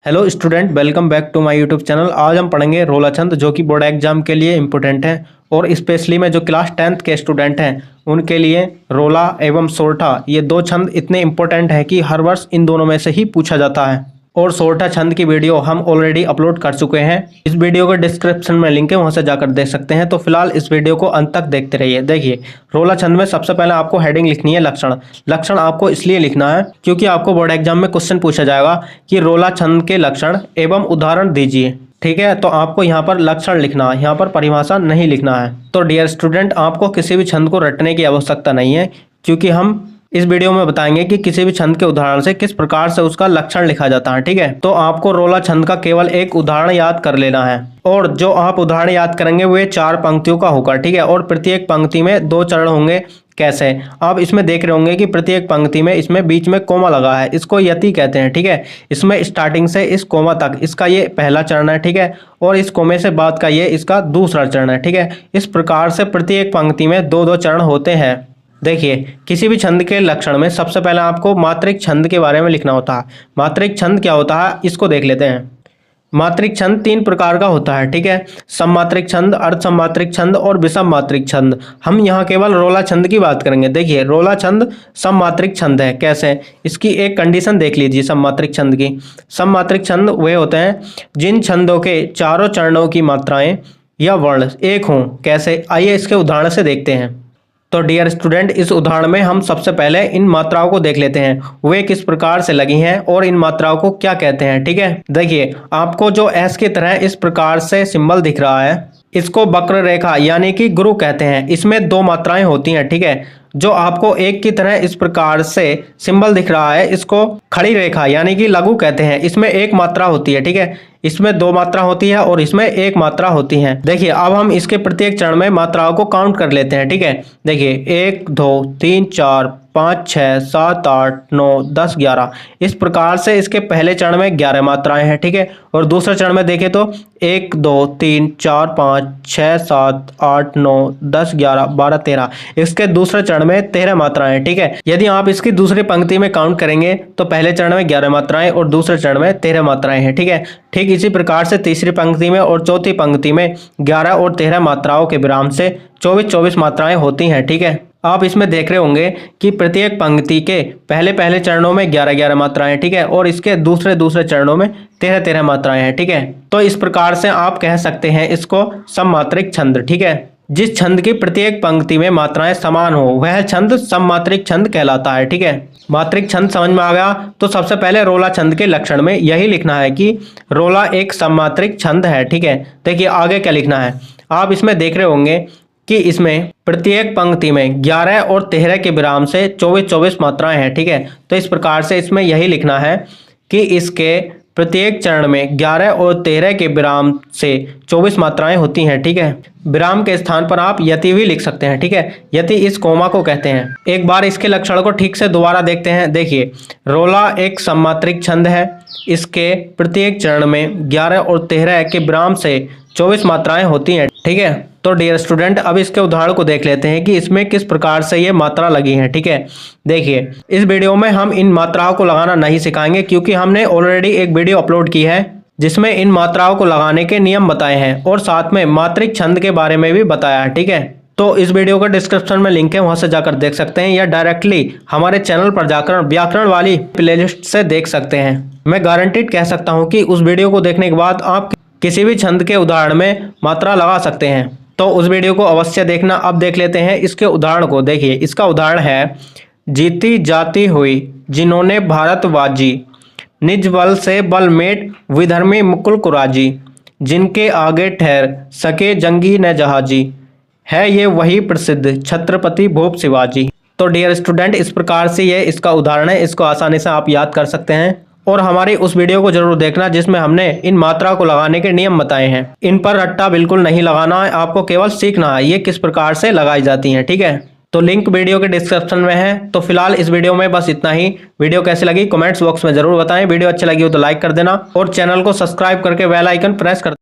Hello student, welcome back to my YouTube channel. आज हम पढ़ेंगे रोला छंद जो कि बोर्ड एग्जाम के लिए इम्पोर्टेंट है और स्पेशली में जो क्लास 10th के स्टूडेंट हैं उनके लिए रोला एवं सोरठा ये दो छंद इतने इम्पोर्टेंट हैं कि हर वर्ष इन दोनों में से ही पूछा जाता है। और सोरठा छंद की वीडियो हम ऑलरेडी अपलोड कर चुके हैं। इस वीडियो के डिस्क्रिप्शन में लिंक है, वहां से जाकर देख सकते हैं। तो फिलहाल इस वीडियो को अंत तक देखते रहिए। देखिए, रोला छंद में सबसे पहले आपको हेडिंग लिखनी है लक्षण। लक्षण आपको इसलिए लिखना है क्योंकि आपको बोर्ड एग्जाम में क्वेश्चन पूछा जाएगा कि रोला छंद के लक्षण एवं उदाहरण दीजिए। ठीक है, तो आपको यहाँ पर लक्षण लिखना है, यहाँ पर परिभाषा नहीं लिखना है। तो डियर स्टूडेंट, आपको किसी भी छंद को रटने की आवश्यकता नहीं है क्योंकि हम इस वीडियो में बताएंगे कि किसी भी छंद के उदाहरण से किस प्रकार से उसका लक्षण लिखा जाता है। ठीक है, तो आपको रोला छंद का केवल एक उदाहरण याद कर लेना है और जो आप उदाहरण याद करेंगे वो 4 पंक्तियों का होगा। ठीक है, और प्रत्येक पंक्ति में 2 चरण होंगे। कैसे? आप इसमें देख रहे होंगे कि प्रत्येक पंक्ति में इसमें बीच में कोमा लगा है, इसको यति कहते हैं। ठीक है, इसमें स्टार्टिंग से इस कोमा तक इसका ये पहला चरण है। ठीक है, और इस कोमे से बाद का ये इसका दूसरा चरण है। ठीक है, इस प्रकार से प्रत्येक पंक्ति में 2-2 चरण होते हैं। देखिए, किसी भी छंद के लक्षण में सबसे पहले आपको मात्रिक छंद के बारे में लिखना होता है। मात्रिक छंद क्या होता है इसको देख लेते हैं। मात्रिक छंद 3 प्रकार का होता है। ठीक है, सममात्रिक छंद, अर्ध सममात्रिक छंद और विषम मात्रिक छंद। हम यहाँ केवल रोला छंद की बात करेंगे। देखिए, रोला छंद सममात्रिक छंद है। कैसे? इसकी एक कंडीशन देख लीजिए सममात्रिक छंद की। सममात्रिक छंद वे होते हैं जिन छंदों के चारों चरणों की मात्राएं या वर्ण एक हों। कैसे? आइए इसके उदाहरण से देखते हैं। तो डियर स्टूडेंट, इस उदाहरण में हम सबसे पहले इन मात्राओं को देख लेते हैं, वे किस प्रकार से लगी हैं और इन मात्राओं को क्या कहते हैं। ठीक है, देखिए, आपको जो एस की तरह इस प्रकार से सिंबल दिख रहा है इसको वक्र रेखा यानी कि गुरु कहते हैं। इसमें 2 मात्राएं होती हैं। ठीक है, जो आपको एक की तरह इस प्रकार से सिंबल दिख रहा है इसको खड़ी रेखा यानी कि लघु कहते हैं। इसमें 1 मात्रा होती है। ठीक है, इसमें 2 मात्रा होती है और इसमें 1 मात्रा होती है। देखिए, अब हम इसके प्रत्येक चरण में मात्राओं को काउंट कर लेते हैं। ठीक है, देखिए 1 2 3 4 5 6 7 8 9 10 11 इस प्रकार से इसके पहले चरण में 11 मात्राएं हैं। ठीक है, और दूसरे चरण में देखें तो 1 2 3 4 5 6 7 8 9 10 11 12 13 इसके दूसरे चरण में 13 मात्राएं हैं। ठीक है, यदि आप इसकी दूसरी पंक्ति में काउंट करेंगे तो पहले चरण में 11 मात्राएं और दूसरे चरण में 13 मात्राएं हैं। ठीक है, ठीक इसी प्रकार से तीसरी पंक्ति में और चौथी पंक्ति में 11 और 13 मात्राओं के विराम से 24 मात्राएं होती हैं। ठीक है, आप इसमें देख रहे होंगे कि प्रत्येक पंक्ति के पहले चरणों में 11 मात्राएं। ठीक है, और इसके दूसरे चरणों में 13 मात्राएं हैं। ठीक है, तो इस प्रकार से आप कह सकते हैं इसको सममात्रिक छंद। ठीक है, जिस छंद की प्रत्येक पंक्ति में मात्राएं समान हो वह छंद सममात्रिक छंद कहलाता है। ठीक है, मात्रिक छंद समझ में आ गया। तो सबसे पहले रोला छंद के लक्षण में यही लिखना है कि रोला एक सममात्रिक छंद है। ठीक है, देखिए आगे क्या लिखना है। आप इसमें देख रहे होंगे कि इसमें प्रत्येक पंक्ति में 11 और 13 के विराम से 24 मात्राएं हैं। ठीक है, तो इस प्रकार से इसमें यही लिखना है कि इसके प्रत्येक चरण में 11 और 13 के विराम से 24 मात्राएं होती हैं। ठीक है, विराम के स्थान पर आप यति भी लिख सकते हैं। ठीक है, यति इस कोमा को कहते हैं। एक बार इसके लक्षण को ठीक से दोबारा देखते हैं। देखिए, रोला एक सममात्रिक छंद है। इसके प्रत्येक चरण में 11 और 13 के विराम से 24 मात्राएं होती हैं। ठीक है, तो डियर स्टूडेंट, अब इसके उदाहरण को देख लेते हैं कि इसमें किस प्रकार से ये मात्रा लगी है। ठीक है, देखिए, इस वीडियो में हम इन मात्राओं को लगाना नहीं सिखाएंगे क्योंकि हमने ऑलरेडी एक वीडियो अपलोड की है जिसमें इन मात्राओं को लगाने के नियम बताए हैं और साथ में मात्रिक छंद के बारे में भी बताया है। ठीक है, तो इस वीडियो का डिस्क्रिप्शन में लिंक है, वहां से जाकर देख सकते हैं या डायरेक्टली हमारे चैनल पर जाकर व्याकरण वाली प्लेलिस्ट से देख सकते हैं। मैं गारंटीड कह सकता हूं कि उस वीडियो को देखने के बाद आप किसी भी छंद के उदाहरण में मात्रा लगा सकते हैं। तो उस वीडियो को अवश्य देखना। अब देख लेते हैं इसके उदाहरण को। देखिए, इसका उदाहरण है जीती जाती हुई जिन्होंने भारत बाजी, निज बल से बल मेट विधर्मी मुकुल कुराजी, जिनके आगे ठहर सके जंगी न जहाजी, है ये वही प्रसिद्ध छत्रपति भूप शिवाजी। तो डियर स्टूडेंट, इस प्रकार से ये इसका उदाहरण है। इसको आसानी से आप याद कर सकते हैं और हमारी उस वीडियो को जरूर देखना जिसमें हमने इन मात्रा को लगाने के नियम बताए हैं। इन पर रट्टा बिल्कुल नहीं लगाना है, आपको केवल सीखना है ये किस प्रकार से लगाई जाती हैं। ठीक है, तो लिंक वीडियो के डिस्क्रिप्शन में है। तो फिलहाल इस वीडियो में बस इतना ही। वीडियो कैसी लगी कमेंट्स बॉक्स में जरूर बताएं। वीडियो अच्छी लगी हो तो लाइक कर देना और चैनल को सब्सक्राइब करके बेल आइकन प्रेस कर